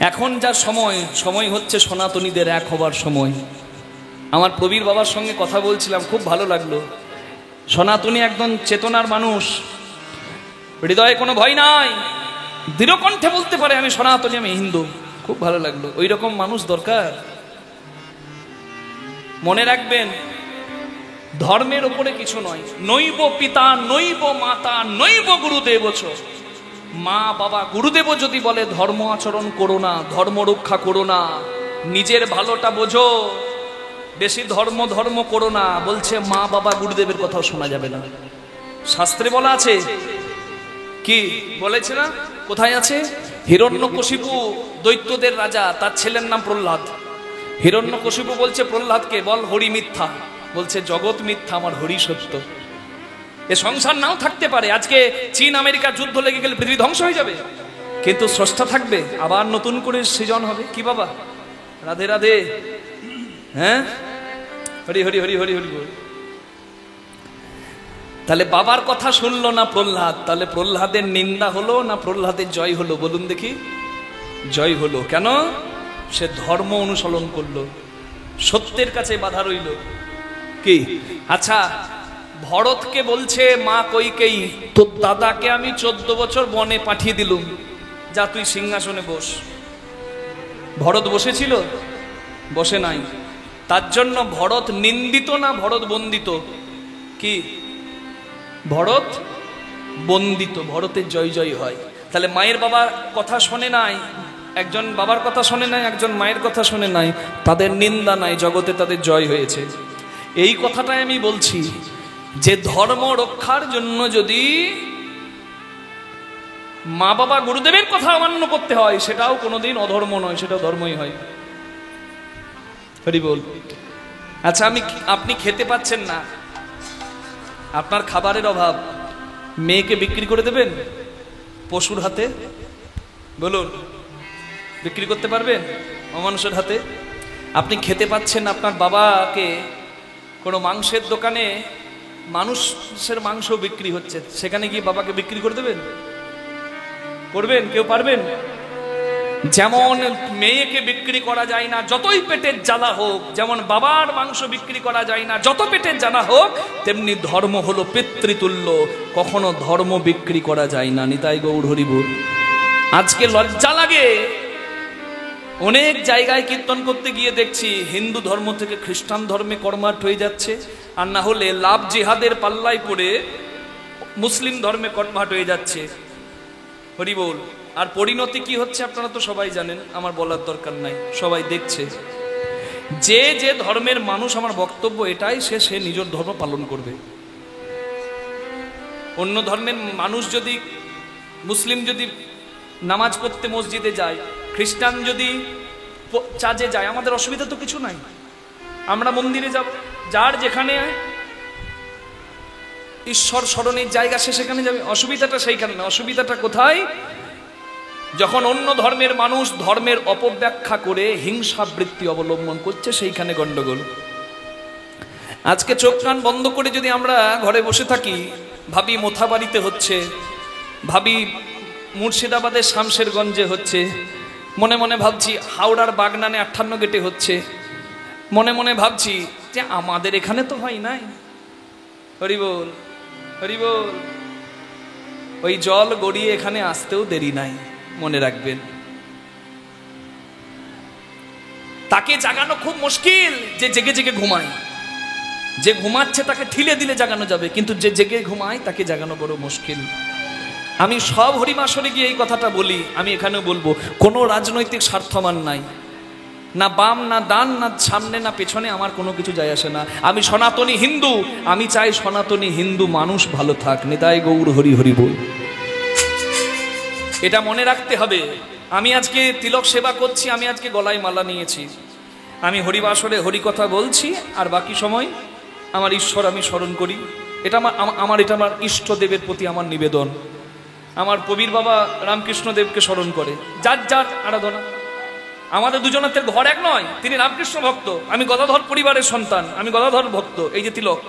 এখন যা সময়, সময় হচ্ছে সনাতনীদের এক হবার সময়। আমার প্রবীর বাবার সঙ্গে কথা বলছিলাম, খুব ভালো লাগলো। সনাতনী একদম চেতনার মানুষ, হৃদয়ে কোনো ভয় নাই, দৃঢ়কণ্ঠে বলতে পারে আমি সনাতনী, আমি হিন্দু। খুব ভালো লাগলো। ওই রকম মানুষ দরকার। মনে রাখবেন, ধর্মের ওপরে কিছু নয়। নৈব পিতা নৈব মাতা নৈব গুরুদেব। মা বাবা গুরুদেব যদি বলে ধর্ম আচরণ করো না, ধর্ম রক্ষা করো না, নিজের ভালোটা বোঝো, বেশি ধর্ম ধর্ম করো না, বলছে মা বাবা গুরুদেবের কথাও শোনা যাবে না। শাস্ত্রে বলা আছে, কি বলেছে না, কোথায় আছে? হিরণ্যকশিপু দৈত্যদের রাজা, তার ছেলের নাম প্রহ্লাদ। হিরণ্যকশিপু বলছে প্রহ্লাদকে, বল হরি মিথ্যা। বলছে জগৎ মিথ্যা, আমার হরি সত্য। এ সংসার নাও থাকতে পারে, আজকে চীন আমেরিকা যুদ্ধ লেগে গেলে পৃথিবী ধ্বংস হয়ে যাবে, কিন্তু স্রষ্টা থাকবে, আবার নতুন করে সৃজন হবে। কি বাবা, রাধে রাধে। হ্যাঁ, হরি হরি হরি হরি হরি বল। তাহলে বাবার কথা শুনলো না প্রহ্লাদ, তাহলে প্রহ্লাদের নিন্দা হলো না প্রহ্লাদের জয় হলো? বলুন দেখি। জয় হলো। কেন? সে ধর্ম অনুসরণ করলো, সত্যের কাছে বাধা রইল। কি? আচ্ছা, ভরতকে বলছে মা কইকেয়ী, তোর দাদাকে আমি 14 বছর বনে পাঠিয়ে দিলুম, যা তুই সিংহাসনে বস। ভরত বসেছিল? বসে নাই। তার জন্য ভরত নিন্দিত না ভরত বন্দিত? কি? ভরত বন্দিত। ভরতের জয় জয় হয়। তাহলে মায়ের বাবার কথা শোনে নাই, একজন বাবার কথা শোনে নাই, একজন মায়ের কথা শোনে নাই, তাদের নিন্দা নাই, জগতে তাদের জয় হয়েছে। এই কথাটাই আমি বলছি, যে ধর্ম রক্ষার জন্য যদি মা বাবা গুরুদেবের কথা অমান্য করতে হয়, সেটাও কোনোদিন অধর্ম নয়, সেটাও ধর্মই হয়। হরি বল। আচ্ছা, আপনি খেতে পাচ্ছেন না, আপনার খাবারের অভাব, মেয়েকে বিক্রি করে দেবেন পশুর হাতে? বলুন, বিক্রি করতে পারবেন অমানুষের হাতে? আপনি খেতে পাচ্ছেন না, আপনার বাবাকে কোনো মাংসের দোকানে মানুষের মাংস বিক্রি হচ্ছে, সেখানে গিয়ে বাবাকে বিক্রি করে দেবেন? করবেন? কেউ পারবেন? যেমন মেয়েকে বিক্রি করা যায় না যতই পেটের জ্বালা হোক, যেমন বাবার মাংস বিক্রি করা যায় না যত পেটের জ্বালা হোক, তেমনি ধর্ম হলো পিতৃতুল্য, কখনো ধর্ম বিক্রি করা যায় না। নিতাই গৌর হরি বল। আজকে লজ্জা লাগে, অনেক জায়গায় কীর্তন করতে গিয়ে দেখছি হিন্দু ধর্ম থেকে খ্রিস্টান ধর্মে কর্মাট হয়ে যাচ্ছে, আর না হলে লাভ জিহাদের পাল্লায় পড়ে মুসলিম ধর্মে কর্মাট হয়ে যাচ্ছে। হরি বল। আর পরিণতি কি হচ্ছে আপনারা তো সবাই জানেন, আমার বলার দরকার নাই, সবাই দেখছে। যে যে ধর্মের মানুষ, আমার বক্তব্য এটাই, সে নিজের ধর্ম পালন করবে। অন্য ধর্মের মানুষ যদি, মুসলিম যদি নামাজ পড়তে মসজিদে যায়, খ্রিস্টান যদি চার্চে যায়, আমাদের অসুবিধা তো কিছু নাই, আমরা মন্দিরে যাব। যার যেখানে ঈশ্বর স্মরণের জায়গা সে সেখানে যাবে, অসুবিধাটা সেইখানে না। অসুবিধাটা কোথায়? যখন অন্য ধর্মের মানুষ ধর্মের অপব্যাখ্যা করে হিংসাবৃত্তি অবলম্বন করছে, সেইখানে গন্ডগোল। আজকে চোখ কান বন্ধ করে যদি আমরা ঘরে বসে থাকি, ভাবি মোথাবাড়িতে হচ্ছে, ভাবি মুর্শিদাবাদের শামশেরগঞ্জে হচ্ছে, মনে মনে ভাবছি হাওড়ার বাগনানে 58 গেটে হচ্ছে, মনে মনে ভাবছি যে আমাদের এখানে তো হয় নাই। হরি বল, হরি বল। ওই জল গড়িয়ে এখানে আসতেও দেরি নাই, মনে রাখবেন। তাকে জাগানো খুব মুশকিল, যে জেগে জেগে ঘুমায়। যে ঘুমাচ্ছে তাকে ঠিলে দিলে জাগানো যাবে, কিন্তু যে জেগে ঘুমায় তাকে জাগানো বড় মুশকিল। আমি সব হরিমাসরে গিয়ে এই কথাটা বলি, আমি এখানেও বলবো, কোনো রাজনৈতিক স্বার্থ আমার নাই, না বাম না ডান, না সামনে না পেছনে, আমার কোনো কিছু যায় আসে না। আমি সনাতনী হিন্দু, আমি চাই সনাতনী হিন্দু মানুষ ভালো থাক। নিতাই গৌর হরি হরি বল। এটা মনে রাখতে হবে। আমি আজকে তিলক সেবা করছি, আমি আজকে গলায় মালা নিয়েছি, আমি হরিবাসরে হরি কথা বলছি, আর বাকি সময় আমার ঈশ্বর আমি স্মরণ করি। এটা আমার এটা আমার ইষ্টদেবের প্রতি আমার নিবেদন। আমার প্রবীর বাবা রামকৃষ্ণ দেবকে স্মরণ করে, যার যার আরাধনা। আমাদের দুজনের ঘর এক নয়, তিনি রামকৃষ্ণ ভক্ত, আমি গদাধর পরিবারের সন্তান, আমি গদাধর ভক্ত, এই যে তিলক,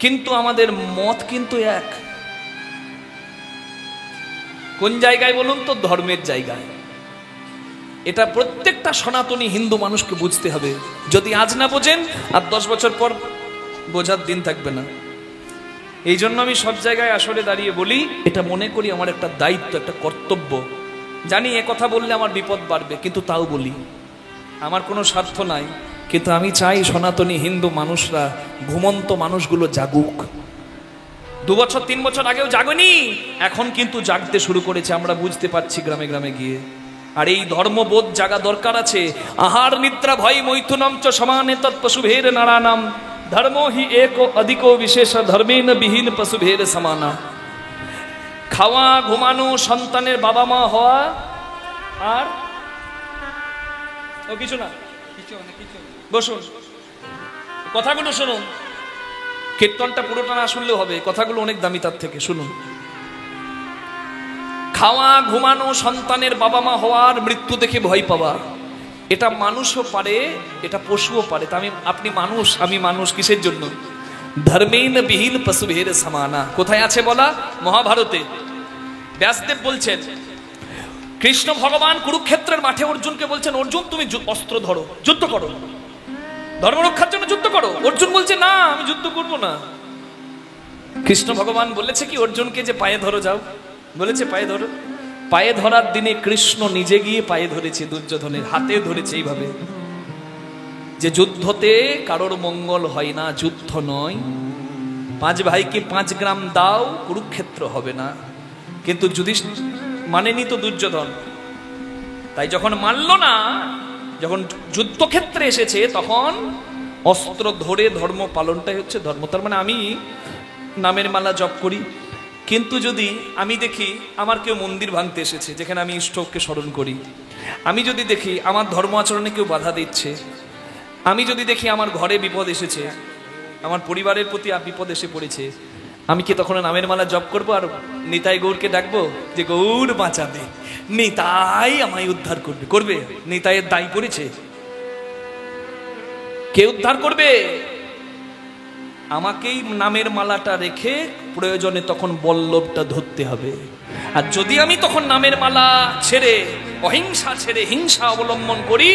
কিন্তু আমাদের মত কিন্তু এক। কোন জায়গায় বলুন তো? ধর্মের জায়গায়। এটা প্রত্যেকটা সনাতনী হিন্দু মানুষকে বুঝতে হবে। যদি আজ না বোঝেন, আর 10 বছর পর বোঝার দিন থাকবে না। এই জন্য আমি সব জায়গায় আসলে দাঁড়িয়ে বলি, এটা মনে করি আমার একটা দায়িত্ব, একটা কর্তব্য। জানি এ কথা বললে আমার বিপদ বাড়বে, কিন্তু তাও বলি। আমার কোনো স্বার্থ নাই, কিন্তু আমি চাই সনাতনী হিন্দু মানুষরা, ঘুমন্ত মানুষগুলো জাগুক। 2 বছর 3 বছর আগেও জাগেনি, এখন কিন্তু জাগতে শুরু করেছে, আমরা বুঝতে পারছি গ্রামে গ্রামে গিয়ে। আর এই ধর্মবোধ জাগা দরকার আছে। আহার নিদ্রা ভয় মৈথুনম চ সমানে তৎপশুভের নারানাম ধর্ম হি এক অধিকো বিশেষ ধর্মেন বিহীন পশুভের সমানা। খাওয়া, ঘুমানো, সন্তানের বাবা মা হওয়া, আর ও কিছু না, বসুন, কথাগুলো শুনুন। কীর্তনটা পুরোটা না শুনলেও হবে, কথাগুলো অনেক দামি তার থেকে, শুনুন। খাওয়া, ঘুমানো, সন্তানের বাবা মা হওয়ার, মৃত্যু দেখে ভয় পাওয়া, এটা মানুষও পারে, এটা পশুও পারে। তা আপনি মানুষ, আমি মানুষ, কিসের জন্য? ধর্মেন বিহীন পশুভের সমানা। কোথায় আছে বলা? মহাভারতে। ব্যাসদেব বলছেন, কৃষ্ণ ভগবান কুরুক্ষেত্রের মাঠে অর্জুনকে বলছেন, অর্জুন তুমি অস্ত্র ধরো, যুদ্ধ করো, ধর্ম রক্ষার জন্য যুদ্ধ করো। অর্জুন বলছে, না আমি যুদ্ধ করব না। কৃষ্ণ ভগবান বলেছে কি অর্জুনকে, যে পায়ে ধরো, যাও, বলেছে পায়ে ধরো। পায়ে ধরার দিনে কৃষ্ণ নিজে গিয়ে পায়ে ধরেছে, দুর্যোধনের হাতে ধরেছে এইভাবে, যে যুদ্ধতে কারোর মঙ্গল হয় না, যুদ্ধ নয়। 5 ভাইকে 5 গ্রাম দাও, কুরুক্ষেত্র হবে না। কিন্তু যুধিষ্ঠির মানেনি তো দুর্যোধন। তাই যখন মানল না, যখন যুদ্ধক্ষেত্রে এসেছে, তখন অস্ত্র ধরে ধর্ম পালনটাই হচ্ছে ধর্ম। তার মানে আমি নামের মালা জপ করি, কিন্তু যদি আমি দেখি আমার কেউ মন্দির ভাঙতে এসেছে, যেখানে আমি ইষ্টকে স্মরণ করি, আমি যদি দেখি আমার ধর্ম আচরণে কেউ বাধা দিচ্ছে, আমি যদি দেখি আমার ঘরে বিপদ এসেছে, আমার পরিবারের প্রতি বিপদ এসে পড়েছে, আমি কি তখন নামের মালা জপ করবো আর নিতাই গৌরকে ডাকবো যে গৌর বাঁচাবে, নিতাই আমায় উদ্ধার করবে? করবে? নিতাইয়ের দায় করেছে, কে উদ্ধার করবে? আমাকেই নামের মালাটা রেখে প্রয়োজনে তখন বল্লভটা ধরতে হবে। আর যদি আমি তখন নামের মালা ছেড়ে, অহিংসা ছেড়ে হিংসা অবলম্বন করি,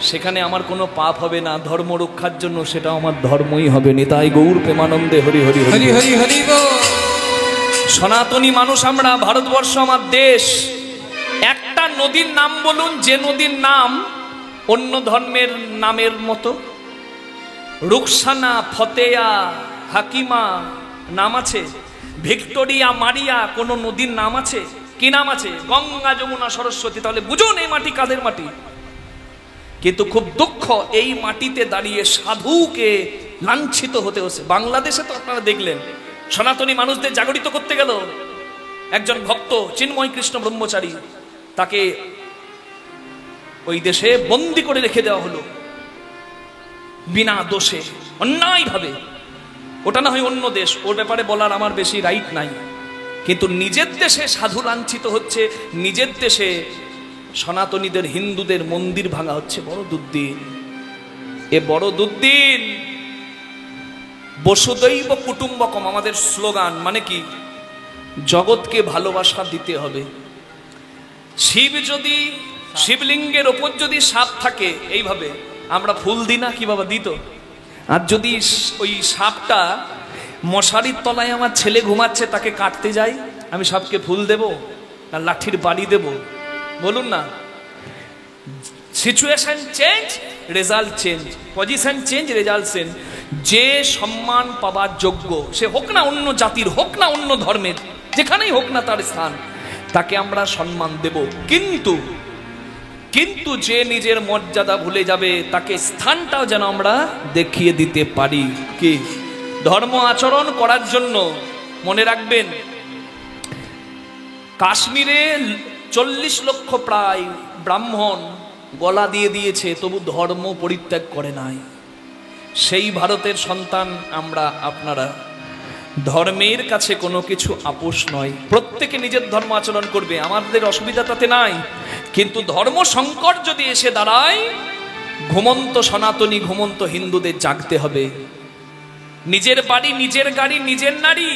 সেখানে আমার কোনো পাপ হবে না, ধর্ম রক্ষার জন্য সেটা আমার ধর্মই হবে। নিতাই গৌর প্রেমানন্দে হরি হরি হরি হরি হরি। সনাতনী মানুষ আমরা, ভারতবর্ষ আমার দেশ। একটা নদীর নাম বলুন, যে নদীর নাম অন্য ধর্মের নামের মতো। রুকসানা, ফতেয়া, হাকিমা নাম আছে? ভিক্টোরিয়া, মারিয়া কোন নদীর নাম আছে? কি নাম আছে? গঙ্গা, যমুনা, সরস্বতী। তাহলে বুঝুন এই মাটি কাদের মাটি। কিন্তু খুব দুঃখ, এই মাটিতে দাঁড়িয়ে সাধুকে লাঞ্ছিত হতে হচ্ছে। বাংলাদেশে তো আপনারা দেখলেন, সনাতনী মানুষদের জাগরিত করতে গেল একজন ভক্ত চিন্ময় কৃষ্ণ ব্রহ্মচারী, তাকে ওই দেশে বন্দি করে রেখে দেওয়া হলো বিনা দোষে, অন্যায় ভাবে। ওটা না হয় অন্য দেশ, ওর ব্যাপারে বলার আমার বেশি রাইট নাই, কিন্তু নিজের দেশে সাধু লাঞ্ছিত হচ্ছে, নিজের দেশে সনাতনীদের, হিন্দুদের মন্দির ভাঙা হচ্ছে। বড় দুর্দিন, এ বড় দুর্দিন। বসুদৈব কুটুম্বকম আমাদের স্লোগান, মানে কি? জগৎকে ভালোবাসা দিতে হবে। শিব যদি, শিবলিঙ্গের ওপর যদি সাপ থাকে, এইভাবে আমরা ফুল দিই না কি বাবা, দিত? আর যদি ওই সাপটা মশারির তলায় আমার ছেলে ঘুমাচ্ছে, তাকে কাটতে যাই, আমি সাপকে ফুল দেব না লাঠির বাড়ি দেব? বলুন না। Situation change, result change, position change, result change. যে সম্মান পাবার যোগ্য, সে হোক না অন্য জাতির, হোক না অন্য ধর্মের, যেখানেই হোক না তার স্থান, তাকে আমরা সম্মান দেব। কিন্তু কিন্তু যে নিজের মর্যাদা ভুলে যাবে, তাকে স্থানটাও যেন আমরা দেখিয়ে দিতে পারি। কি ধর্ম আচরণ করার জন্য মনে রাখবেন, কাশ্মীরে 40 লক্ষ প্রায় ব্রাহ্মণ গলা দিয়ে দিয়েছে, তবু ধর্ম পরিত্যাগ করে নাই। সেই ভারতের সন্তান আমরা, আপনারা। ধর্মের কাছে কোনো কিছু আপোষ নয়, প্রত্যেকে নিজের ধর্ম আচরণ করবে, আমাদের অসুবিধা তাতে নাই। কিন্তু ধর্ম সংকট যদি এসে দাঁড়ায়, ঘুমন্ত সনাতনী, ঘুমন্ত হিন্দুদের জাগতে হবে। নিজের বাড়ি, নিজের গাড়ি, নিজের নারী,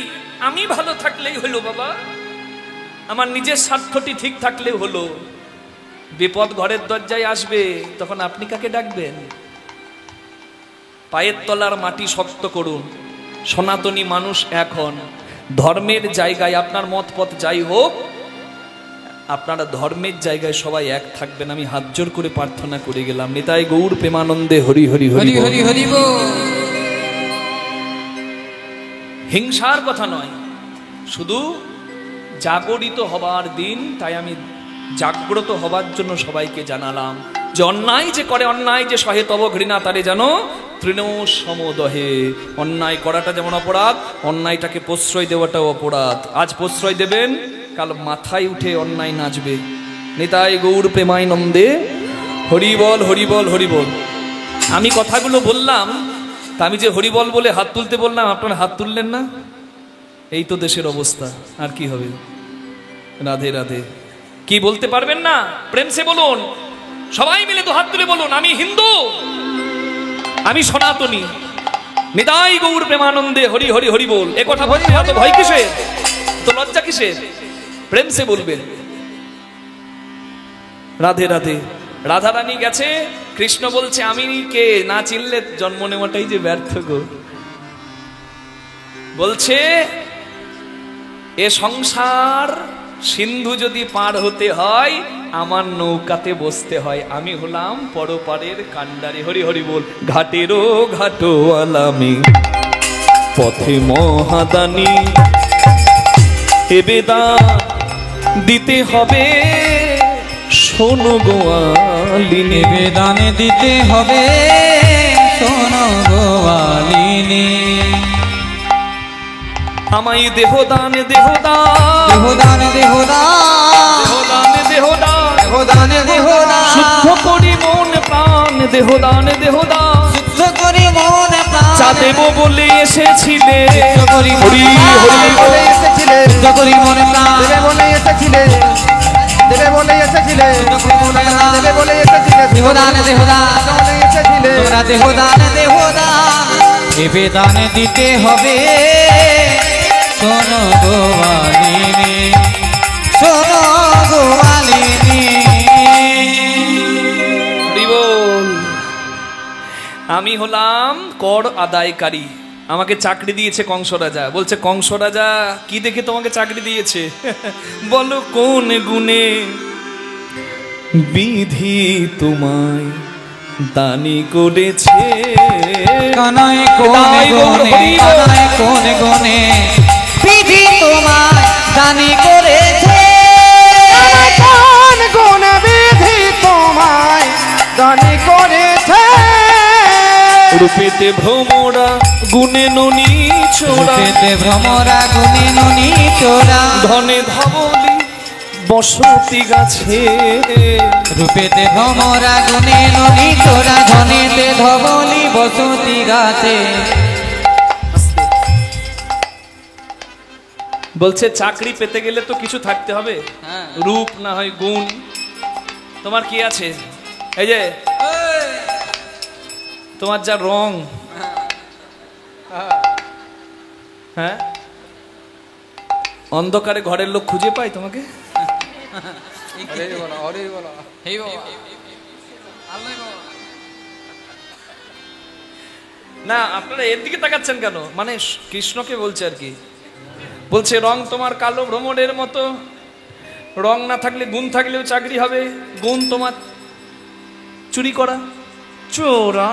আমি ভালো থাকলেই হলো বাবা, আমার নিজের স্বার্থটি ঠিক থাকলেও হলো। বিপদ ঘরের দরজায় আসবে, তখন আপনি কাকে ডাকবেন? পায়ের তলার মাটি শক্ত করুন। সনাতনী মানুষ এখন ধর্মের জায়গায়, আপনার মত পথ যাই হোক, আপনারা ধর্মের জায়গায় সবাই এক থাকবেন। আমি হাত জোর করে প্রার্থনা করে গেলাম। নিতাই গৌর প্রেমানন্দে হরি হরি হরি হরি হরি বল। হিংসার কথা নয়, শুধু জাগরিত হবার দিন, তাই আমি জাগ্রত হবার জন্য সবাইকে জানালাম যে অন্যায় যে করে, অন্যায় যে সহে তব ঘৃণা তারে জানো তৃণ সমদহে। অন্যায় করাটা যেমন অপরাধ, অন্যায়টাকে প্রশ্রয় দেওয়াটাও অপরাধ। আজ প্রশ্রয় দেবেন, কাল মাথায় উঠে অন্যায় নাচবে। নিতাই গৌর প্রেমানন্দে হরি বল হরি বল হরি বল। আমি কথাগুলো বললাম, তা আমি যে হরি বল বলে হাত তুলতে বললাম, আপনারা হাত তুললেন না। এই তো দেশের অবস্থা, আর কি হবে? রাধে রাধে। কি বলতে পারবেন না? প্রেম সে বলুন, সবাই মিলে তো হাত তুলে বলুন, আমি হিন্দু, আমি সনাতনী, নিতাই গৌর প্রেমানন্দে হরি হরি হরি বল। এ কথা বলতে এত ভয় কিসের, তো লজ্জা কিসের? প্রেম সে বলবেন। রাধে রাধে। রাধা রানী গেছে, কৃষ্ণ বলছে আমি কে, না চিনলে জন্ম নেওয়াটাই যে ব্যর্থ গো। বলছে এ সংসার সিন্ধু যদি পার হতে হয়, আমার নৌকাতে বসতে হয়। আমি হলাম পরপারের কান্ডারি। হরি হরি বল। ঘাটেরও ঘাটোয়ালামি, পথে মহাদানী, এ বেদান দিতে হবে শোনো গোয়ালিনী, বেদান দিতে হবে শোনো গোয়ালিনী। আমায় দেহদান দেহদান দেহদান দেহদান দেহদান দেহদান দেহদান দেহদান, শুদ্ধ করি মন প্রাণ দেহদান দেহদান, শুদ্ধ করি মন প্রাণ চা দেব বলে এসেছিলে, শুদ্ধ করি হরি হরি বলে এসেছিলে, শুদ্ধ করি মন প্রাণ দেবে বলে এসেছিলে, দেবে বলে এসেছিলে, দেবে বলে এসেছিলে, দেহদান দেহদান বলে এসেছিলে, তোমরা দেহদান দেহদান, এ বেদান দিতে হবে শোনো গোয়ালিনী, শোনো গোয়ালিনী। হরি বল। আমি হলাম কর আদায়কারী। আমাকে চাকরি দিয়েছে কংস রাজা। বলছে কংস রাজা কি দেখে তোমাকে চাকরি দিয়েছে? বলো কোন গুণে বিধি তোমায় দানি করেছে? কানায় কোনে গুনে, কানায় কোনে গুনে বিধি তোমায় দানি করেছে। কোন গুণ বিধি তোমায় দানি করেছে? রূপেতে ভ্রমরা গুণে ননি ছোড়া, রূপেতে ভ্রমরা গুণে ননি চোরা, ধনে ধবলি বসতি গাছে, রূপেতে ভ্রমরা গুণে ননি চোরা, ধনেতে ধবলি বসতি গাছে। বলছে চাকরি পেতে গেলে তো কিছু থাকতে হবে, রূপ না হয় গুণ। তোমার কি আছে? এই যে তোমার যা রং, হ্যাঁ, অন্ধকারে ঘরের লোক খুঁজে পায় তোমাকে? না, আপনারা এর দিকে তাকাচ্ছেন কেন? মানে কৃষ্ণকে বলছে আর কি। বলছে রং তোমার কালো ভ্রমণের মতো, রং না থাকলে গুণ থাকলেও চাকরি হবে। গুণ তোমার চুরি করা, চোরা,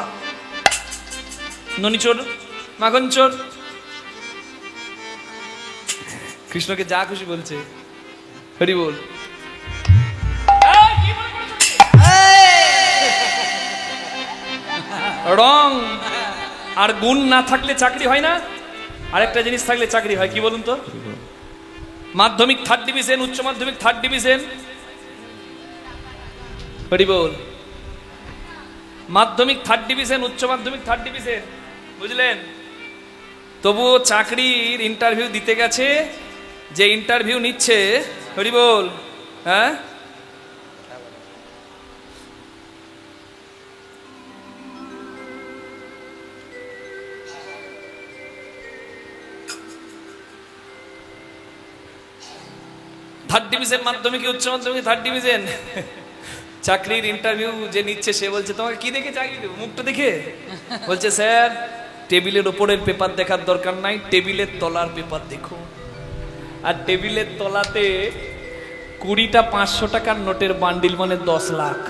ননি চোর, মাখন চোর। কৃষ্ণকে যা খুশি বলছে। হরি বল। রং আর গুণ না থাকলে চাকরি হয় না। আরেকটা জিনিস থাকলে চাকরি হয়, কি বলুন তো? মাধ্যমিক 3rd ডিভিশন, উচ্চ মাধ্যমিক 3rd ডিভিশন। হরি বল। মাধ্যমিক 3rd ডিভিশন, উচ্চ মাধ্যমিক 3rd ডিভিশন, বুঝলেন? তবুও চাকরির ইন্টারভিউ দিতে গেছে, যে ইন্টারভিউ নিচ্ছে, হরি বল, হ্যাঁ, থার্ড ডিভিশন, মাধ্যমিক উচ্চ মাধ্যমিক 3rd ডিভিশন। চাকরির ইন্টারভিউ যে নিচ্ছে সে বলছে তোমাকে কি দেখে চাকরি দেবো, মুখটা দেখে? বলছে স্যার টেবিলের ওপরের পেপার দেখার দরকার নাই, টেবিলের তলার পেপার দেখো। আর টেবিলের তলাতে 20টা 500 টাকার নোটের বান্ডিল, মানে 10 লাখ।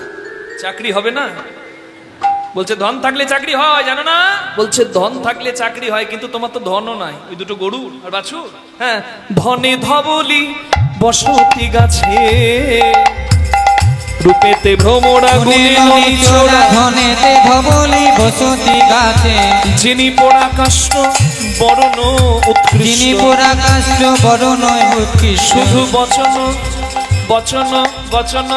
চাকরি হবে না? বলছে ধন থাকলে চাকরি হয়, জানো না? বলছে ধন থাকলে চাকরি হয়, কিন্তু তোমার তো ধনও নাই, ওই দুটো গরু আর বাছুর। হ্যাঁ, ধনে ধবলি বসতি গাছে, রূপেতে ভ্রমরা গুণে ননিচোরা, ধনেতে ধবলি বসতি গাছে, যিনি পরাকাষ্ঠ বরণ উৎকৃষ্ট, যিনি পরাকাষ্ঠ বরণ উৎকৃষ্ট, শুধু বচন বচন বচন।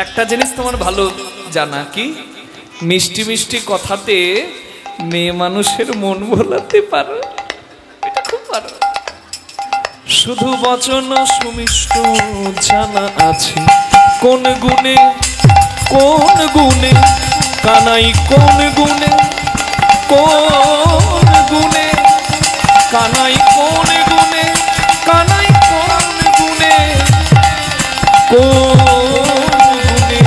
একটা জিনিস তোমার ভালো জানা, কি? মিষ্টি মিষ্টি কথাতে মেয়ে মানুষের মন ভোলাতে পারো, এটা খুব পারো। শুধু বচন সুমিষ্ট জানা আছে, কোন গুণে কোন গুণে কানাই, কোন গুণে কোন গুণে কানাই, কোন গুণে কানাই, কোন গুণে কোন গুণে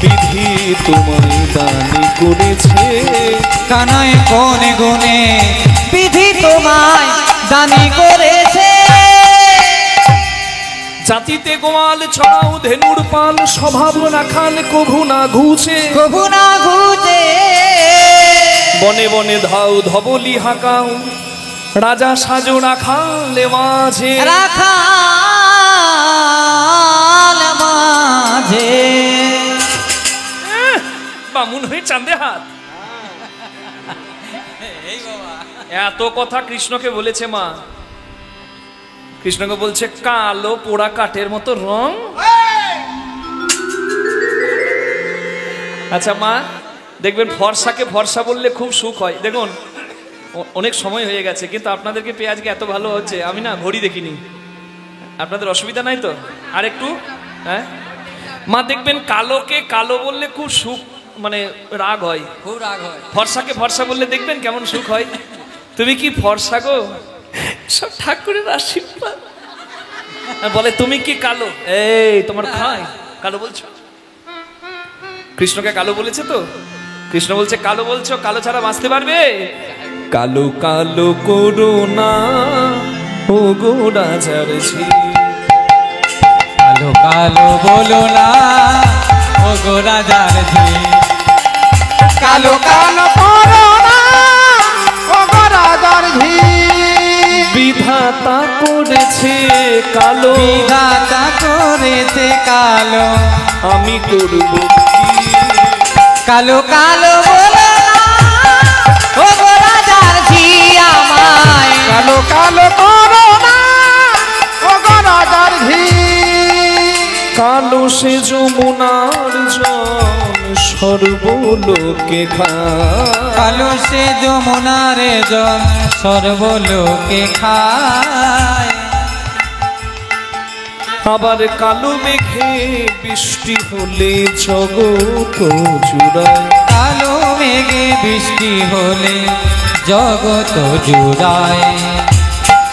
বিধি তোমায় দানি করেছে, কানাই কোন গুণে বিধি তোমায় দানি করেছে। জাতিতে গোয়াল ছড়াও ধেনুর পাল, স্বভাব রাখাল কভু না ঘুছে, কভু না ঘুচে, বনে বনে ধাও ধবলি হাকাও, রাজা সাজো রাখালে মাঝে, রাখাল মাঝে। বামুন হয়ে চাঁদে হাত। এত কথা কৃষ্ণকে বলেছে মা। কৃষ্ণকে বলছে কালো পোড়া কাঠের মতো রং। আচ্ছা মা, দেখবেন ফর্সাকে ফর্সা বললে খুব সুখ হয়। দেখুন অনেক সময় হয়ে গেছে, কিন্তু আপনাদেরকে পেয়ে আজকে এত ভালো হচ্ছে, আমি না ঘড়ি দেখিনি। আপনাদের অসুবিধা নাই তো? আর একটু, হ্যাঁ মা, দেখবেন কালোকে কালো বললে খুব সুখ, মানে রাগ হয়, খুব রাগ হয়। ফর্সাকে ফর্সা বললে দেখবেন কেমন সুখ হয়। তুমি কি ফর্সা গো? সব ঠাকুরের আশীর্বাদ। বলে তুমি কি কালো? এই তোমার খাই কালো বলছো? কৃষ্ণকে কালো বলেছে তো? কৃষ্ণ বলছে কালো বলছো, কালো ছাড়া বাঁচতে পারবে? কালো কালো করো না ও গো রাজার ঝি, কালো কালো বলো না ও গো রাজার ঝি, কালো কালো করো না ও গো রাজার ঝি, বিধাতা করেছে কালো, বিধাতা করেছে কালো, আমি করব কি? কালো কালো বলো না ও গো রাজার ঝি আমায়, কালো কালো করো না ও গো রাজার ঝি, কালো সে যমুনার জল সর্বলোকে খায়, কালো সে যমুনারে জল সর্বলোকে খায়, আবার কালো মেঘে বৃষ্টি হলে জগৎ জুড়ায়, কালো মেঘে বৃষ্টি হলে জগৎ জুড়ায়,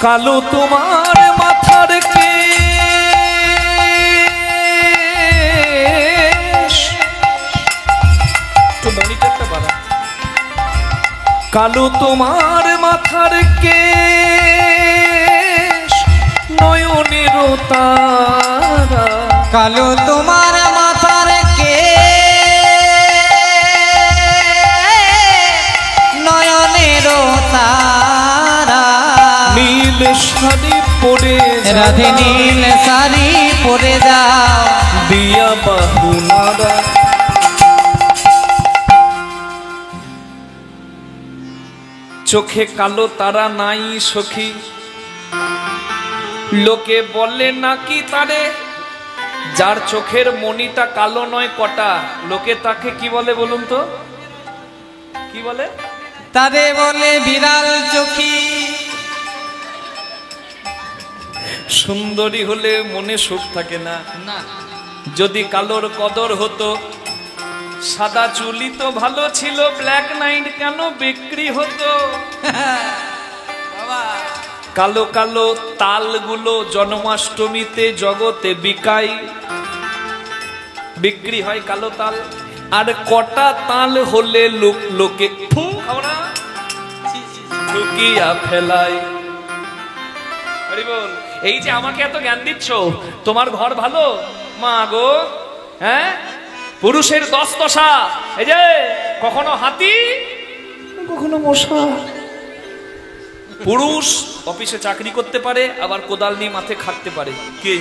কালো তোমার মাথার কেশ, একটু মনিটরটা বাড়া, কালো তোমার মাথার কেশ, নয়নের তারা, কালো তোমার মাথার কেশ, নয়নের তারা, নীল শাড়ি পরে রাধে নীল শাড়ি পরে যাও, দিয়া বাহু নাড়া, চোখে কালো তারা নাই সখী, লোকে বলে নাকি তারে, যার চোখের মণিটা কালো নয় কটা, লোকে তাকে কি বলে বলুন তো? কি বলে? তারে বলে বিড়াল চোখী, সুন্দরী হলে মনে সুখ থাকে না। যদি কালোর কদর হতো, সাদা চুলি তো ভালো ছিল, ব্ল্যাক নাইট কেন বিক্রি হতো? কালো কালো তালগুলো জন্মাষ্টমীতে জগতে বিকাই, বিক্রি হয় কালো তাল। আর কটা তাল হলে লোকে ঢুকিয়া ফেলায়। বল, এই যে আমাকে এত জ্ঞান দিচ্ছ, তোমার ঘর ভালো মা গো? হ্যাঁ, পুরুষের 10 দশা, এই যে কখনো হাতি কখনো মশা। পুরুষ অফিসে চাকরি করতে পারে, আবার কোদাল নিয়ে মাঠে খাটতে পারে, কে?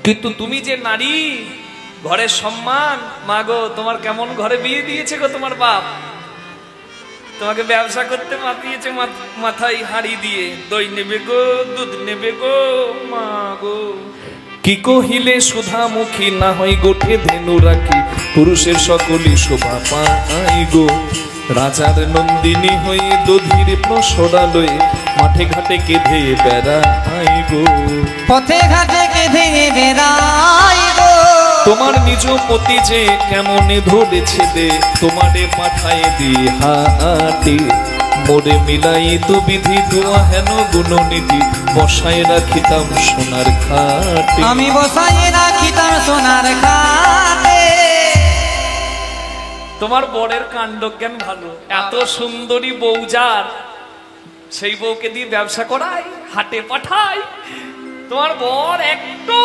কিন্তু তুমি যে নারী, ঘরের সম্মান, মা গো তোমার কেমন ঘরে বিয়ে দিয়েছে গো তোমার বাপ? তোমাকে ব্যবসা করতে মাতিয়েছে মাথায় হাড়ি দিয়ে, দই নেবে গো, দুধ নেবে গো, মা গো। কি কহিলে সুধামুখী না হয় গোঠে ধেনু রাখি, পুরুষের সকলই শোভা পাই গো। রাজার নন্দিনী হয়ে দধির প্রসরালয়ে, মাঠে ঘাটে কেঁধে বেড়াই গো। পথে ঘাটে কেঁধে বেড়াই গো। তোমার নিজ পতি যে কেমনে ধরেছে দে, তোমারে পাঠায় দিয়ে হাটে। মোরে মিলাই তো বিধি দোয়া হেন গুণনীতি, বসায় রাখিতাম সোনার খাটে। আমি বসায় রাখিতাম সোনার খাটে। তোমার বরের কাণ্ড জ্ঞান ভালো, এত সুন্দরী বউ যার, সেই বউকে দিয়ে ব্যবসা করায়, হাটে পাঠায়। তোমার বর একটু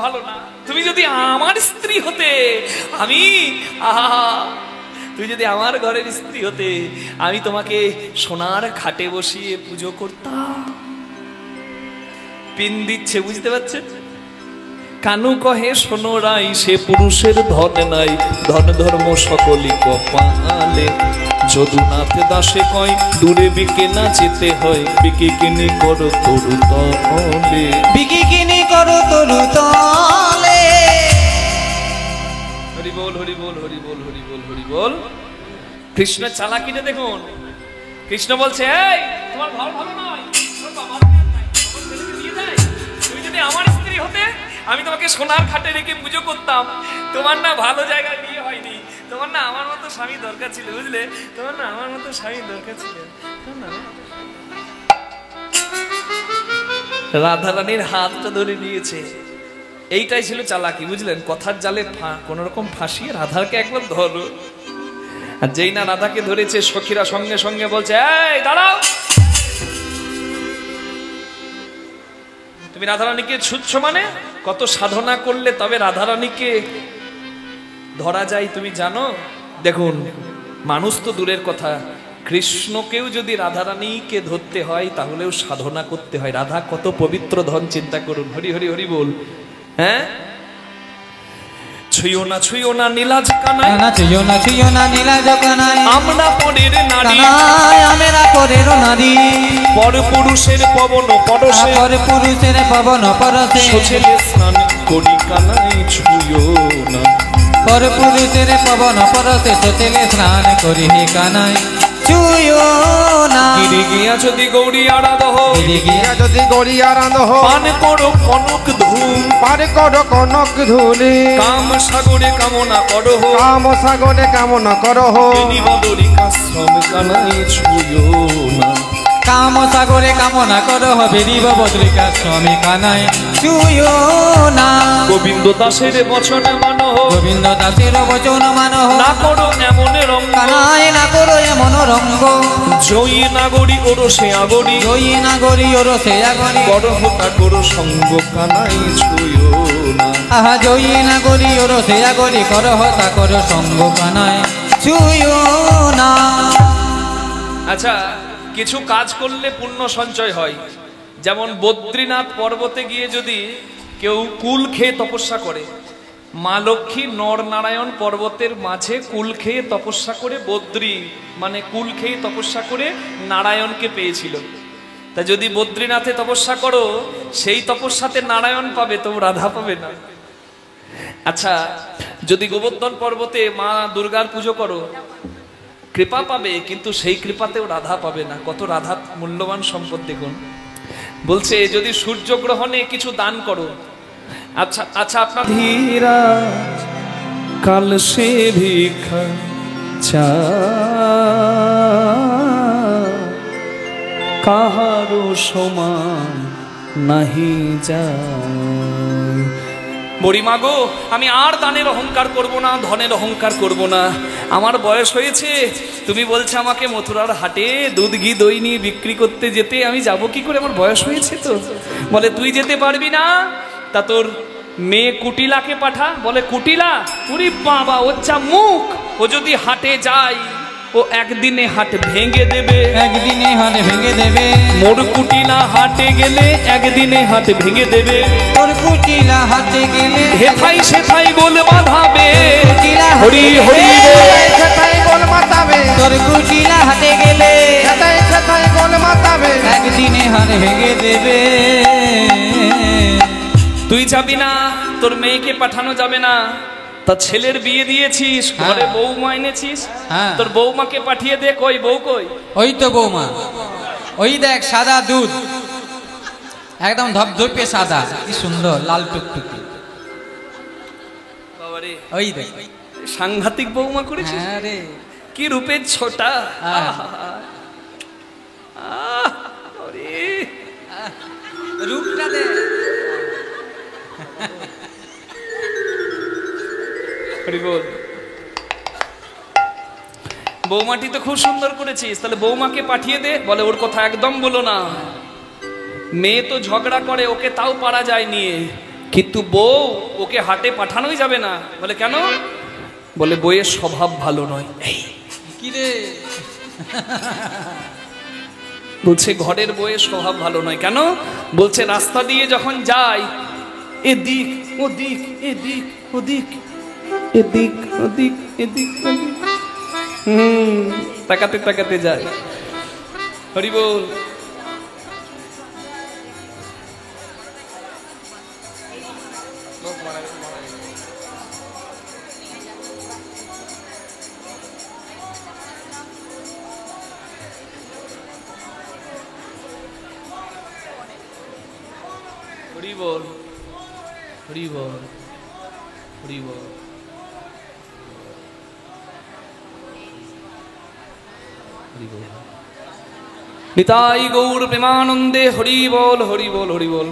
ভালো না। তুমি যদি আমার স্ত্রী হতে, আমি তুই যদি আমার ঘরের স্ত্রী হতে, আমি তোমাকে সোনার খাটে বসিয়ে পুজো করতাম। পিন দিচ্ছে, বুঝতে পারছেন? কানু কহে সোনরাই, সে পুরুষের ধন নাই, ধন ধর্ম সকলই কপালে। যদুনাথ দাসে কয়, দূরে বিকে না যেতে হয়, বিকে কিনে করো তরু তলে। বিকি কিনি করো তরু তলে। হরি বল, হরি বল, হরি বল, হরি বল, হরি বল। কৃষ্ণ চালাকিটা দেখুন। কৃষ্ণ বলছে, এই তোমার ঘর ভালো নয়, তোমার বাবার জ্ঞান নাই, তোমার ছেলেকে দিয়ে দেয়। তুমি যদি আমার স্ত্রী হতে, আমি তোমাকে সোনার খাটে রেখে পুজো করতাম। তোমার না ভালো জায়গায় বিয়ে হয়নি, তোমার না আমার মতো স্বামী দরকার ছিল, বুঝলে? তোমার না আমার মতো স্বামী দরকার ছিল। রাধা রানীর হাতটা ধরে নিয়েছে, এইটাই ছিল চালাকি, বুঝলেন? কথার জালে কোন রকম ফাঁসিয়ে রাধাকে একবার ধরো। আর যেই না রাধাকে ধরেছে, সখীরা সঙ্গে সঙ্গে বলছে, এই দাঁড়াও, তুমি রাধারানীকে ছুটছ মানে? কত সাধনা করলে তবে রাধারানীকে ধরা যায় তুমি জানো? দেখুন, মানুষ তো দূরের কথা, কৃষ্ণকেও যদি রাধারানীকে ধরতে হয় তাহলেও সাধনা করতে হয়। রাধা কত পবিত্র ধন, চিন্তা করুন। হরি হরি হরি বল। হ্যাঁ, ছুঁয়ো না ছুঁয়ো না নীলাজ কানাই, ছুঁয়ো না ছুঁয়ো না নীলাজ কানাই, আমরা পরের নারী, আমরা পরের নারী। পর পুরুষের পবন পরশে, পর পুরুষের পবন পরশে, সোছেলে স্নান করি কানাই ছুঁয়ো না। পর পুরুষের পবন পরশে, সোছেলে স্নান করি কানাই ছুঁয়ো না। গিরি গিয়া যদি গৌরী আরাধহ, গিরি গিয়া যদি গড়িয়া রাঁধহ, পান করো কনক ধূম, পার করো কনক ধুলি। কাম সাগরে কামনা করহ, কাম সাগরে কামনা করহ। বদরি কাশ্রম কানাই ছুঁয়ো না। কাম সাগরে কামনা করো, বেরিব বদ্রিকা স্বামী কানাই ছুঁয়ো না। গোবিন্দ দাসের বচন মানহ, গোবিন্দ দাসের বচন মানহ, না করো এমন রঙ্গ, কানাই না করো এমন রঙ্গ। জয়ী নাগরী ওরসে আগরি, জয়ী নাগরী ওরসে আগরি, করহ তা করো সঙ্গ কানাই ছুঁয়ো না। আহা জয়ী নাগরী ওরসে আগরি, করহ তা করো সঙ্গ কানাই ছুঁয়ো না। আচ্ছা, কিছু কাজ করলে পুণ্য সঞ্চয় হয়। যেমন বদ্রীনাথ পর্বতে গিয়ে যদি কেউ কুল খেয়ে তপস্যা করে, মা লক্ষ্মী নরনারায়ণ পর্বতের মাঝে কুল খেয়ে তপস্যা করে, বদ্রী মানে কুল খেয়ে তপস্যা করে নারায়ণকে পেয়েছিল। তা যদি বদ্রীনাথে তপস্যা করো, সেই তপস্যাতে নারায়ণ পাবে, তো রাধা পাবে না। আচ্ছা, যদি গোবর্ধন পর্বতে মা দুর্গার পুজো করো, কৃপা পাবে, কিন্তু সেই কৃপাতেও রাধা পাবে না। কত রাধা মূল্যবান সম্পদ দেখুন। বলছে যদি সূর্যগ্রহণে কিছু দান করো, আচ্ছা আচ্ছা, আপনার ধীরা কাল সে ভিক্ষা চা, কাহারো সমান নাহি যায়, বুড়িমা গো, আমি আর দানের অহংকার করব না, ধনের অহংকার করব না, আমার বয়স হয়েছে। তুমি বলছো আমাকে মথুরার হাটে দুধ ঘি দই নিয়ে বিক্রি করতে যেতে, আমি যাব কি করে, আমার বয়স হয়েছে তো। বলে তুই যেতে পারবি না, তা তোর মেয়ে কুটিলাকে পাঠা। বলে কুটিলা? উরি বাবা, ওর যা মুখ, ও যদি হাটে যায় ও একদিনে হাট ভেঙে দেবে, একদিনে হাট ভেঙে দেবে। মোর কুটিলা হাটে গেলে একদিনে হাট ভেঙে দেবে। তোর কুটিলা হাতে গেলে হেথাই সেথাই গোল বাঁধাবে, কুটিলা হরি হরি সেটাই গোল মাতাবে, তোর কুটিলা হাতে গেলে সেটাই গোল মাতাবে। একদিনে হাট ভেঙে দেবে। তুই যাবি না, তোর মেয়েকে পাঠানো যাবে না। তা ছেলের বিয়ে দিয়েছিস, ঘরে বৌমা এনেছিস, হ্যাঁ। তোর বৌমাকে পাঠিয়ে দে। কই বউ কই? ওই তো বৌমা, ওই দেখ সাদা দুধ, একদম ধপধপে সাদা, কি সুন্দর লাল টুকটুকি। বাবারে, ওই দেখ, সাংঘাতিক বৌমা করেছিস। হ্যাঁ রে, কি রূপের ছোটা। হ্যাঁ। ওরে, রূপটা দে। হরি বল। বৌমাটি তো খুব সুন্দর করেছিস, তাহলে বৌমাকে পাঠিয়ে দে। বলে ওর কথা একদম বলো না, মেয়ে তো ঝগড়া করে, ওকে তাও পারা যায় নিয়ে, কিন্তু বউ ওকে হাটে পাঠানোই যাবে না। বলে কেন? বলে বইয়ের স্বভাব ভালো নয়। এই কি রে? বলছে ঘরের বইয়ের স্বভাব ভালো নয়। কেন? বলছে রাস্তা দিয়ে যখন যায়, এদিক ওদিক, এদিক ওদিক, এদিক ওদিক, এদিক ওদিক, তাকাতে তাকাতে যায়। হরি বল। হরি বল, হরি বল, হরি বল। নিতাই গৌর প্রেমানন্দে হরি বল, হরি বল, হরি বল।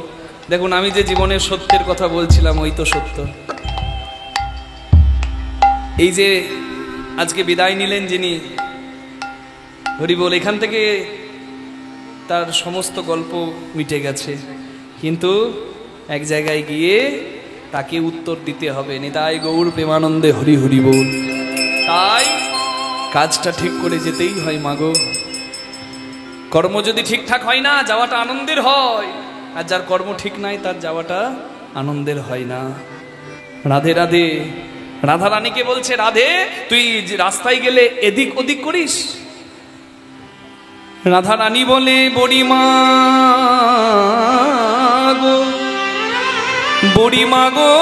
দেখুন, আমি যে জীবনের সত্যের কথা বলছিলাম, ওই তো সত্য। এই যে আজকে বিদায় নিলেন যিনি, হরি বল, এখান থেকে তার সমস্ত গল্প মিটে গেছে, কিন্তু এক জায়গায় গিয়ে তাকে উত্তর দিতে হবে। নিতাই গৌর প্রেমানন্দে হরি হরি বল। তাই কাজটা ঠিক করে যেতেই হয় মাগো। কর্ম যদি ঠিকঠাক হয় না, যাওয়াটা আনন্দের হয়, আর যার কর্ম ঠিক নাই তার যাওয়াটা আনন্দের হয় না। রাধে রাধে। রাধা রানীকে বলছে, রাধে তুই রাস্তায় গেলে এদিক ওদিক করিস? রাধা রানী বলে, বুড়িমা গো, বুড়িমা গো,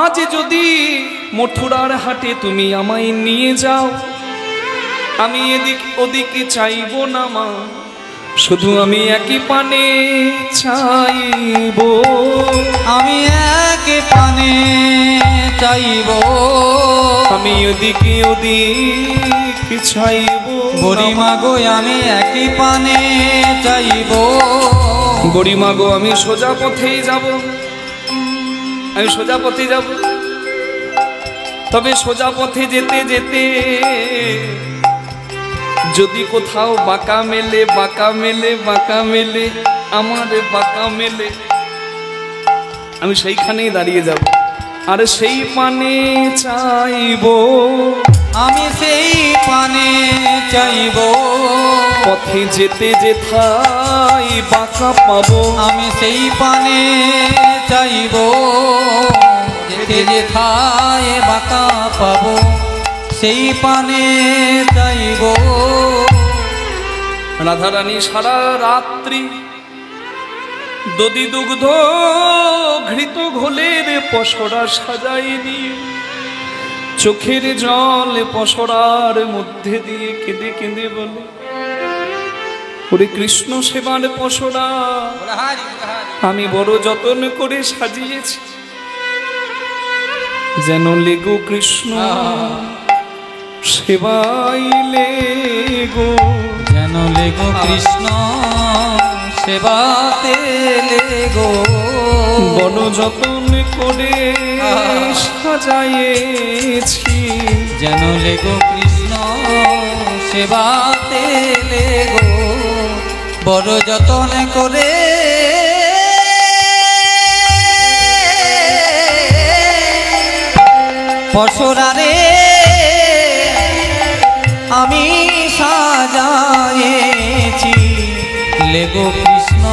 আজ যদি মথুরার হাটে তুমি আমায় নিয়ে যাও, আমি এদিক ওদিকে চাইব না মা, শুধু আমি একই পানে চাইব, আমি একে পানে চাইব, আমি ওদিকে ওদিক চাইব। বুড়িমা গো আমি একই পানে চাইব, বুড়িমা গো আমি সোজা পথেই যাব, আমি সোজা পথে যাব। তবে সোজা পথে যেতে যেতে যদি কোথাও বাঁকা মেলে, বাঁকা মেলে, বাঁকা মেলে, আমার বাঁকা মেলে, আমি সেইখানেই দাঁড়িয়ে যাব, আর সেই পানে চাইব, আমি সেই পানে চাইব, পথে যেতে যেথায় বাঁকা পাবো, আমি সেই পানে চাইব, যেতে যেথায় বাঁকা পাবো, সেই পানে চাইব। রাধারানী সারা রাত্রি দধি দুগ্ধ ঘৃত ঘোলের পসরা সাজাইনি, চোখের জল পসরার মধ্যে দিয়ে কেঁদে কেঁদে বলে, ওরে কৃষ্ণ সেবার পসরা আমি বড় যতন করে সাজিয়েছি, যেন লেগো কৃষ্ণ সেবাই লেগো, যেন লেগো কৃষ্ণ সেবাতে লেগো বড় যতন করে সাজাইছি, যেন লেগো কৃষ্ণ সেবাতে লেগো বড় যতন করে পশরারে আমি সাজায়েছি লেগো কৃষ্ণ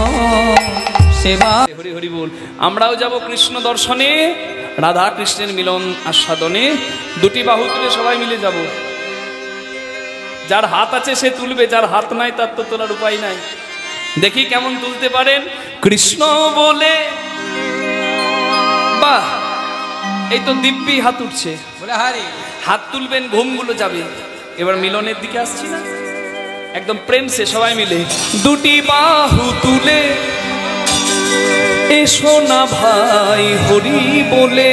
সেবা। হরি হরি বল। আমরাও যাব কৃষ্ণ দর্শনে, রাধা কৃষ্ণের মিলন আস্বাদনে। দুটি বাহু তুলে সবাই মিলে যাব। যার হাত আছে সে তুলবে, যার হাত নাই তার তো তোলার উপায় নাই। দেখি কেমন তুলতে পারেন। কৃষ্ণ বলে, বাহ, এই তো দিব্যি হাত উঠছে। বলে হারি হাত তুলবেন, ঘুমগুলো যাবে। এবার মিলনের দিকে আসছি না, একদম প্রেম সে সবাই মিলে দুটি বাহু তুলে এসো না ভাই হরি বলে।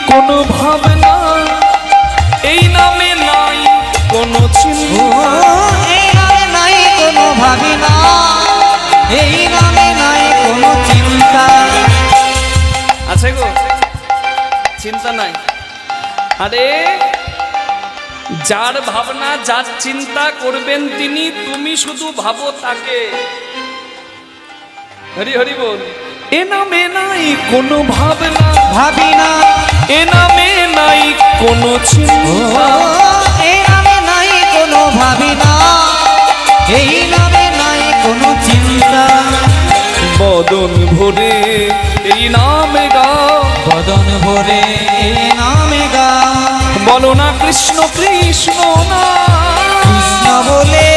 কোনো ভাবনা, এই নামে নাই কোনো চিন্তা, এই নামে নাই কোনো ভাবিনা, এই নামে নাই কোনো চিন্তা। আছে গো, চিন্তা নাই। আরে যার ভাবনা, যার চিন্তা করবেন তিনি, তুমি শুধু ভাবো তাকে। হরি হরি বল। এ নামে নাই কোনো ভাবনা, ভাবিনা, এ নামে নাই কোনো চিন্তা, এই নামে নাই কোনো ভাবিনা, এই নামে নাই কোনো চিন্তা। বদন ভরে এই নামে গাও, বদন ভরে এই নামে গা, বলো না কৃষ্ণ কৃষ্ণ না। কৃষ্ণ বলে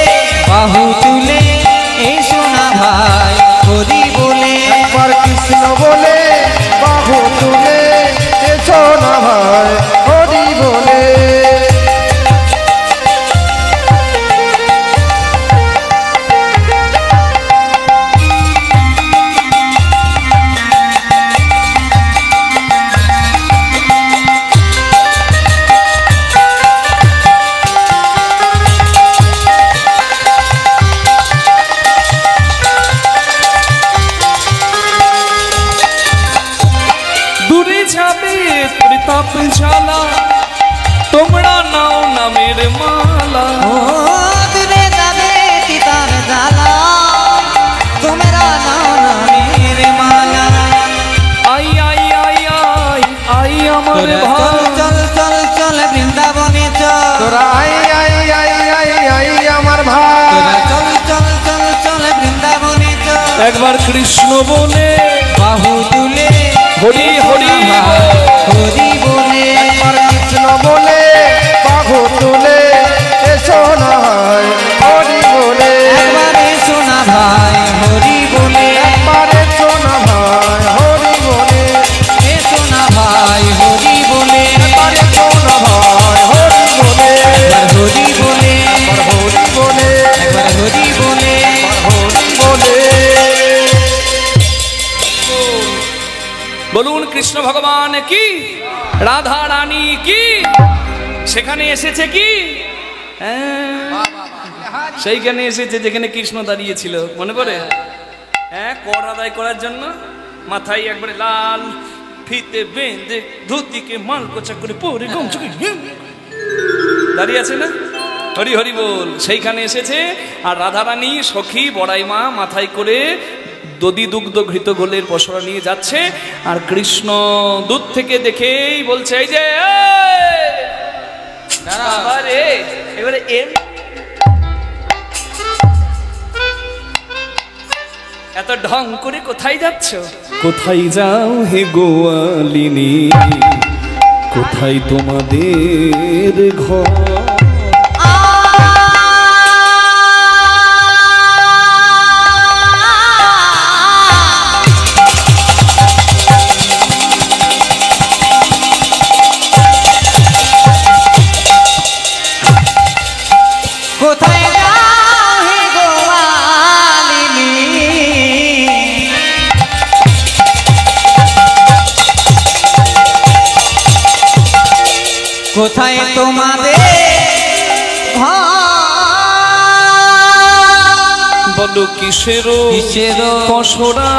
বাহু তুলে এই সোনা ভাই হরি বলে। একবার কৃষ্ণ বলে বাহু তুলে এসো না ভাই হরি বলে। দূরে যাবে প্রতাপ জ্বালা, তোমরা নাও নামের মালা। ও দূরে যাবে তিতার জ্বালা, তোমরা নাও নামের মালা। আই আই আই আই আই আমার তোরা ভাই, চল চল চল বৃন্দাবনে চল, তোরা আই আই আই আই আই আমার ভাই। তোরা চল চল চল চল বৃন্দাবনে চল। একবার কৃষ্ণ বলে বাহু তুলে হরি হরি বল। হরি বলে। একবার কৃষ্ণ বলে বাহু তুলে এসো না ভাই হরি বলে। একবারে সোনা ভাই হরি বলে, একবার এসো না ভাই হরি বলে। এ সোনা ভাই হরি বলে। একবার এসো না ভাই হরি বলে। একবার হরি বলে, একবার হরি বলে। একবার হরি বলে। হরি বলে। বলুন কৃষ্ণ ভগবান কি, রাধা রানী কি। সেখানে এসেছে কি, সেইখানে এসেছে যেখানে কৃষ্ণ দাঁড়িয়েছিল, মনে পড়ে? হ্যাঁ, কর আদায় করার জন্য মাথায় একবারে লাল ফিতে বেঁধে ধুতিকে মাল কোচা করে পরে গমচুকে দাঁড়িয়ে আছে না। হরি হরি বল। সেইখানে এসেছে। আর রাধারানী সখী বড়াই মা মাথায় করে দধি দুগ্ধ ঘৃত গোলের পসরা নিয়ে যাচ্ছে। আর কৃষ্ণ দূর থেকে দেখেই বলছে, এই যে বাবা রে, এবারে এত ঢং করে কোথায় যাচ্ছ? কোথায় যাও হে গোয়ালিনী, কোথায় তোমাদের ঘর? কোথায় যাও হে গোয়ালিনী, কোথায় তোমাদের ঘর? বলো কিসের কিসের পসরা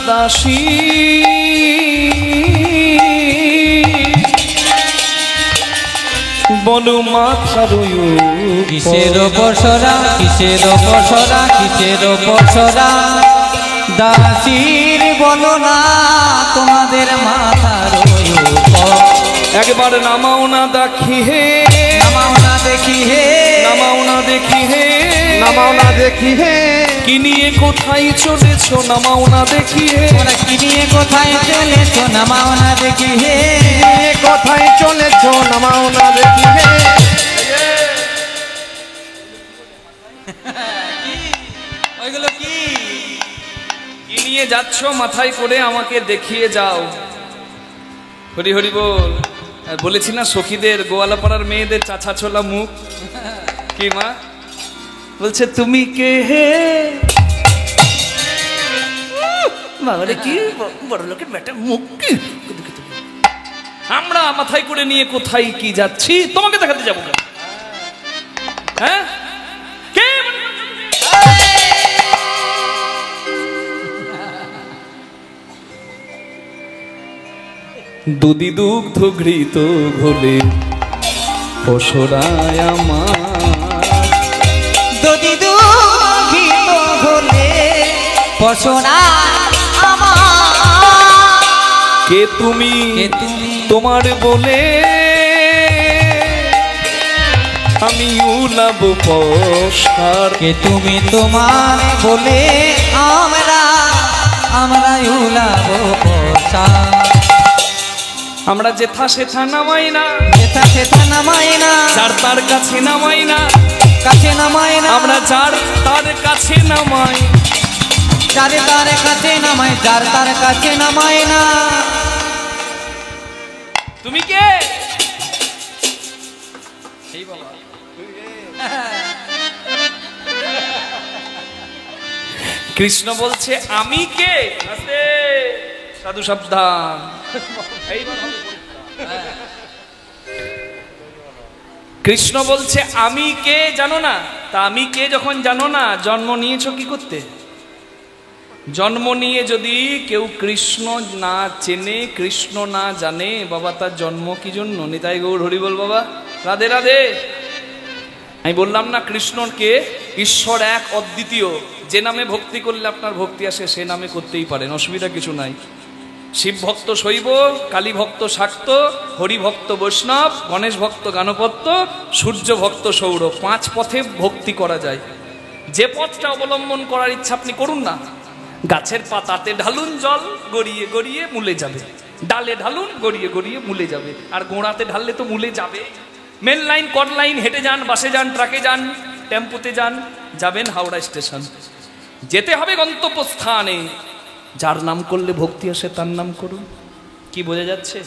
দাসী, বলো মাথার কিসের পসরা, কিসের পসরা, কিসের পসরা দাসীর বলো না তোমাদের মাথার উপর। একবার নামাও না দেখি হে, নামাও না দেখি হে, নামাও না দেখি হে, নামাও না দেখি হে, কি নিয়ে কোথায় চলেছ? নামাও না দেখি হে, তোমরা কি নিয়ে কোথায় চলেছো? নামাও না দেখি হে, এ কোথায় চলেছ? নামাও না দেখি হে। ওইগুলো কি? কি নিয়ে যাচ্ছ মাথায় করে আমাকে দেখিয়ে যাও। হরি হরি বল। বলেছি না সখীদের, গোয়ালাপাড়ার মেয়েদের চাছা ছোলা মুখ। কি মা বলছে তুমি কে হে? বাবারে কি বড় লোকের বেটা মুখ। আমরা মাথায় করে নিয়ে কোথায় কি যাচ্ছি তোমাকে দেখাতে যাবো না? হ্যাঁ কে? দুদি দুগ্ধ ঘৃত ঘোলে পসরায় আমার, যদি দুঃখিত হলে পসরা আমার। কে তুমি? কে তুমি? তোমার বলে আমি উলাব পসার। কে তুমি? তোমার বলে আমরা উলাবো পসা। আমরা যেথা সেথা নামাই না, যেথা সেথা নামাই না, যার তার কাছে নামাই না, কাছে নামাই না। আমরা যার তার কাছে নামাই, যার তার কাছে নামাই, যার তার কাছে নামাই না। তুমি কে? কৃষ্ণ বলছে আমি কে? আস্তে, সাধু সাবধান। কৃষ্ণ বলছে আমি কে জানো না? তা আমি কে যখন জানো না, জন্ম নিয়েছো কি করতে? জন্ম নিয়ে যদি কেউ কৃষ্ণ না চেনে, কৃষ্ণ না জানে, বাবা তার জন্ম কি জন্য? নিতাই গৌর হরি বল বাবা, রাধে রাধে। আমি বললাম না কৃষ্ণকে ঈশ্বর এক অদ্বিতীয়, যে নামে ভক্তি করলে আপনার ভক্তি আসে সে নামে করতেই পারেন, অসুবিধা কিছু নাই। শিব ভক্ত শৈব, কালী ভক্ত শাক্ত, হরি ভক্ত বৈষ্ণব, গণেশ ভক্ত গানপত্য, সূর্য ভক্ত সৌর, 5 পথে ভক্তি করা যায়। যে পথটা অবলম্বন করার ইচ্ছা আপনি করুন না। গাছের পাতাতে ঢালুন জল, গড়িয়ে গড়িয়ে মূলে যাবে। ডালে ঢালুন, গড়িয়ে গড়িয়ে মূলে যাবে। আর গোড়াতে ঢাললে তো মূলে যাবে। মেন লাইন, কট লাইন, হেঁটে যান, বাসে যান, ট্রাকে যান, টেম্পুতে যান, যাবেন হাওড়া স্টেশন। যেতে হবে গন্তব্যস্থানে। যার নাম করলে ভক্তি আসে তার নাম করুন। কি বোঝা যাচ্ছে?